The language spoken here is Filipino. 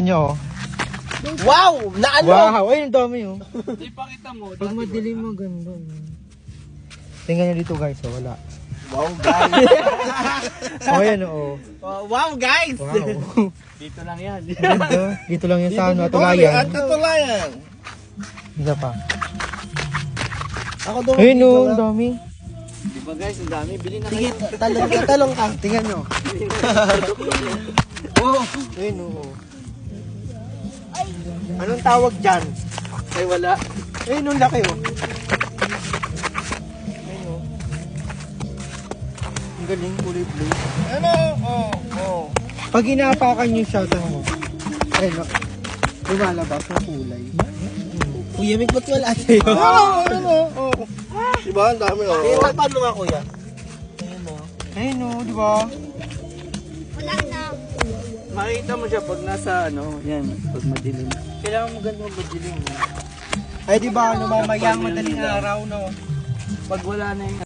Nyo. Wow! Na ano? Wow! Ay, ang dami oh. Ipakita mo. Pag madilim maganda. Tingnan nyo dito guys, oh, wala. Wow, guys! Oh, yan oh. Wow, guys! Wow. Dito lang yan. Ganda. Dito lang yan sa ano, Atulayan. At Atulayan. Isa pa. Ako doon. Ayun oh, ang dami. Di ba guys, ang dami. Bili na Sige, kayo. talong ka. Tingnan nyo. Oh, ayun oh. Anong tawag dyan? Ay, wala. Ayun, nung laki oh. Ang galing, kulay blue. Ano? Oh. Pag inapakan nyo siya, ito mo. Ayun, lumalabas ng kulay. Kuya, may ba't wala sa'yo? Ano? Oh. Diba? Ang dami oh. Eh, paano nga kuya? Ayun oh. Ayun oh, di ba? Makikita mo siya pag nasa ano, yan, pag madilim. Kailangan mo ganito madilim. Ay, di ba, ano, mamayang madaling araw, no? Pag wala na yung